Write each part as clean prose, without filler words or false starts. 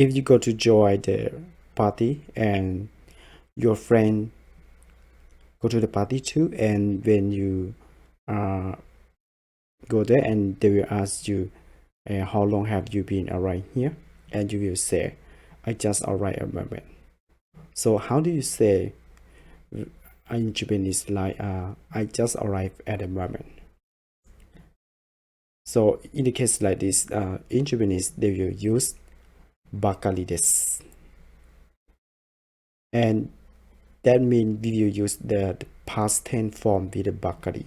if you go to join the party and your friend go to the party too, and when you go there and they will ask you how long have you been arrived here, and you will say I just arrived a moment. So how do you say in Japanese like I just arrived at a moment? So in the case like this, in Japanese they will use Bakaridesu, and that means we will use the past tense form with the bakari.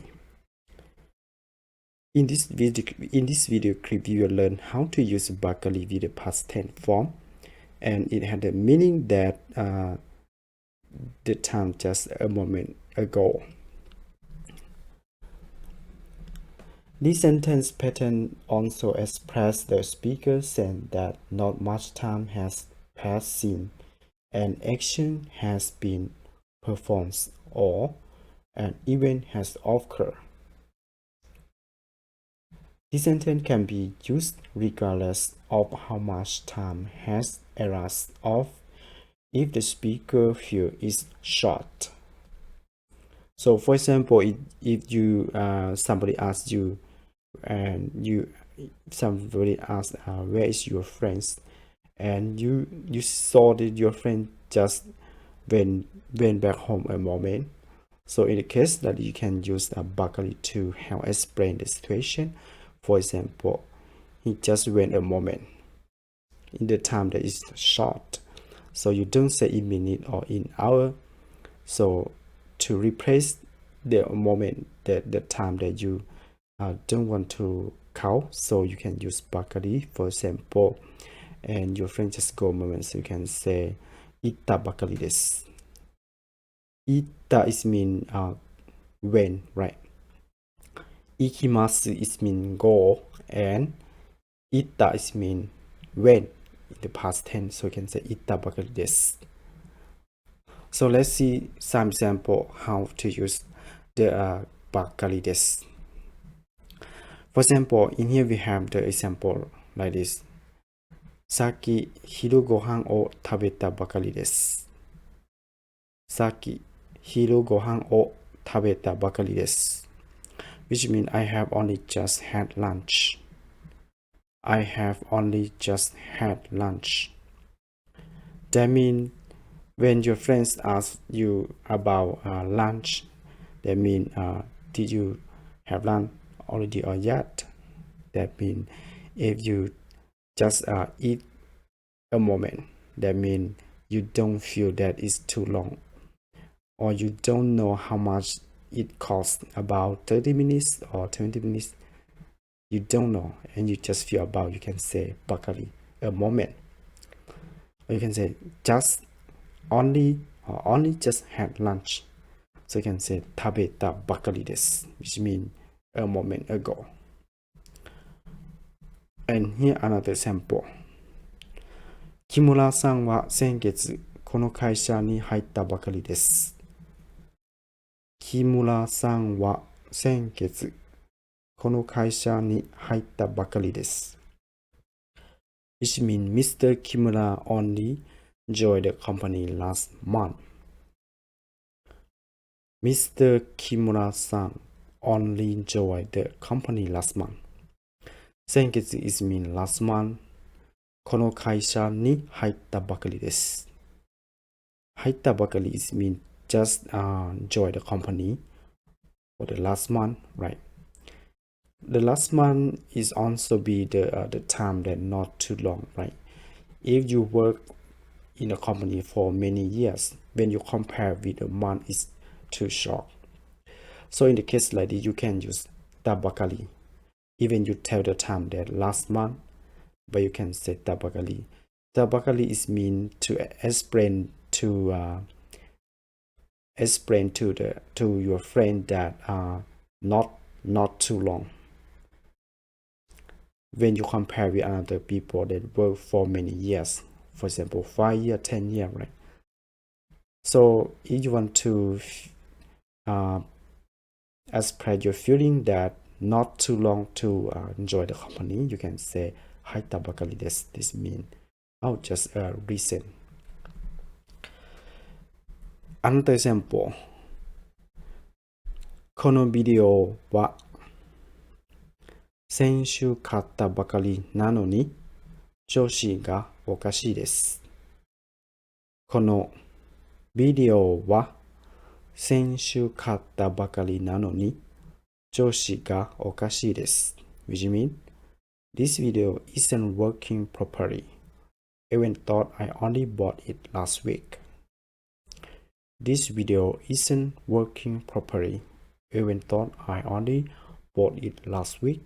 In this video clip, you will learn how to use bakari with the past tense form, and it had the meaning that the time just a moment ago. This sentence pattern also expresses the speaker saying that not much time has passed since an action has been performed or an event has occurred. This sentence can be used regardless of how much time has elapsed or if the speaker field is short. So for example, if you somebody asks you and somebody asks where is your friends, and you saw that your friend just went back home a moment. So in the case that you can use a bakari to help explain the situation. For example, he just went a moment in the time that is short. So you don't say in minute or in hour. So to replace the moment, the time that you don't want to count, so you can use bakari, for example, and your friend just go a moment, so you can say itta bakaridesu. Itta is mean when, right? Ikimasu is mean go, and itta is mean when in the past tense, so you can say itta bakaridesu. So let's see some example how to use the bakaridesu. For example, in here we have the example like this. Saki hiru gohan o tabeta bakari desu. Saki hiru gohan o tabeta bakari desu. Which means I have only just had lunch. I have only just had lunch. That means when your friends ask you about lunch, that means did you have lunch already or yet? That means if you just eat a moment, that means you don't feel that it's too long, or you don't know how much it costs, about 30 minutes or 20 minutes, you don't know, and you just feel about, you can say bakari, a moment. Or you can say just only just had lunch, so you can say tabeta bakari desu, which means a moment ago. And here another example. 木村さんは先月この会社に入ったばかりです。木村さんは先月この会社に入ったばかりです。Which means Mr. Kimura only joined the company last month. Mr. Kimura-san only joined the company last month. 先月 is mean last month. この会社に入ったばかりです。入ったばかり is mean just join the company for the last month, right? The last month is also be the time that not too long, right? If you work in a company for many years, when you compare with a month, is too short. So in the case like this, you can use tabakali. Even you tell the time that last month, but you can say tabakali. Tabakali is mean to explain to your friend that not too long. When you compare with other people that work for many years, for example 5 years, 10 years, right? So if you want to express your feeling that not too long to enjoy the company, you can say hai tabakari desu. This means Oh, just recent. Another example. このビデオは先週買ったばかりなのに調子がおかしいです。このビデオは先週買ったばかりなのに調子がおかしいです。Which means this video isn't working properly. Even thought I only bought it last week. This video isn't working properly. Even thought I only bought it last week.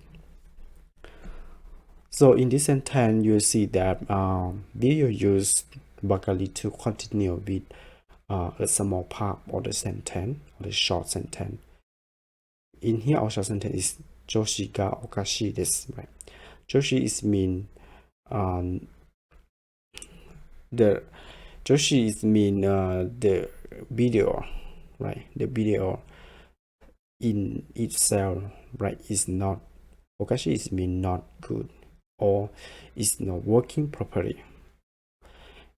So in this sentence, you see that video use Bakari to continue with a small part of the sentence, or the short sentence. In here, our short sentence is Joshi ga okashi desu, right? Joshi is mean the video, right? The video in itself, right, is not, okashi is mean not good or is not working properly.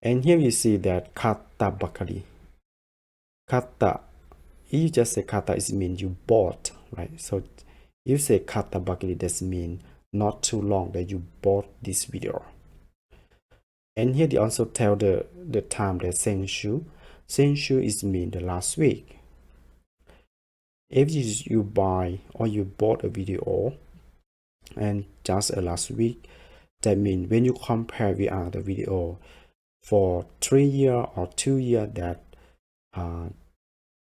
And here you see that kata bakari. Kata, if you just say kata, it means you bought, right? So you say kata bakari, that means not too long that you bought this video. And here they also tell the time that senshu. Senshu is mean the last week. If you buy or you bought a video and just last week, that means when you compare with other video for 3 years or 2 years, that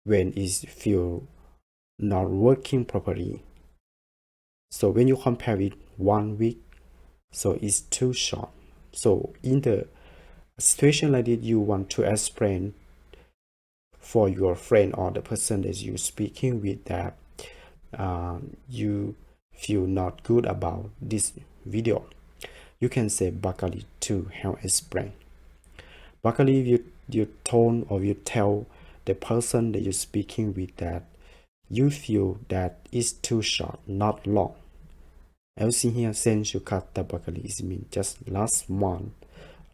when it feel not working properly. So when you compare with 1 week, so it's too short. So in the situation like this, you want to explain for your friend or the person that you're speaking with that you feel not good about this video. You can say Bakari to help explain. Bakari, you tone or you tell the person that you're speaking with that you feel that it's too short, not long. I'll see here senshu kata bakari is mean just last month,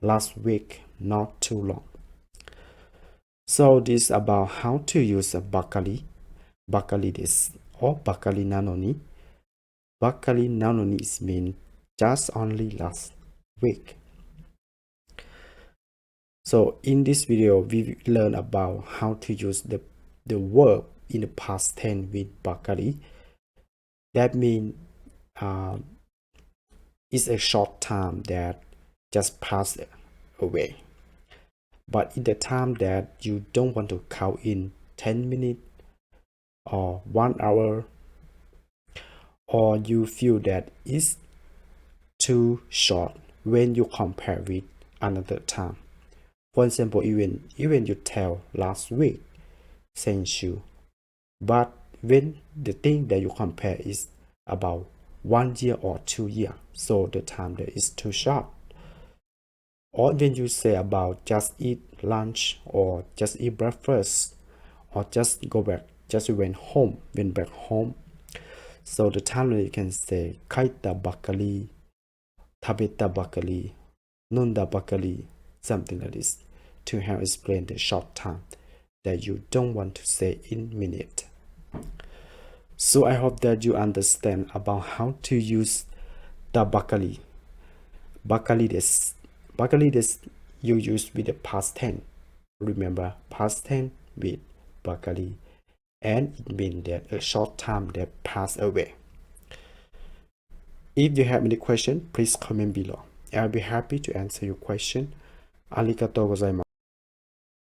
last week, not too long. So this is about how to use a bakari, bakaridesu, or bakari nanoni. Bakari nanoni is mean just only last week. So in this video, we learn about how to use the verb in the past tense with bakari. That means it's a short time that just passed away. But in the time that you don't want to count in 10 minutes or 1 hour, or you feel that it's too short when you compare with another time. For example, even you tell last week, senshu, but when the thing that you compare is about 1 year or 2 years, so the time that is too short. Or when you say about just eat lunch or just eat breakfast or just go back, just went back home. So the time that you can say kaita bakari, tabeta bakari, nonda bakari, something like this, to help explain the short time that you don't want to say in minute. So I hope that you understand about how to use the bakari. Bakaridesu. Bakaridesu you use with the past tense. Remember, past tense with bakari, and it means that a short time that passed away. If you have any question, please comment below. I'll be happy to answer your question. Arigatou gozaimasu.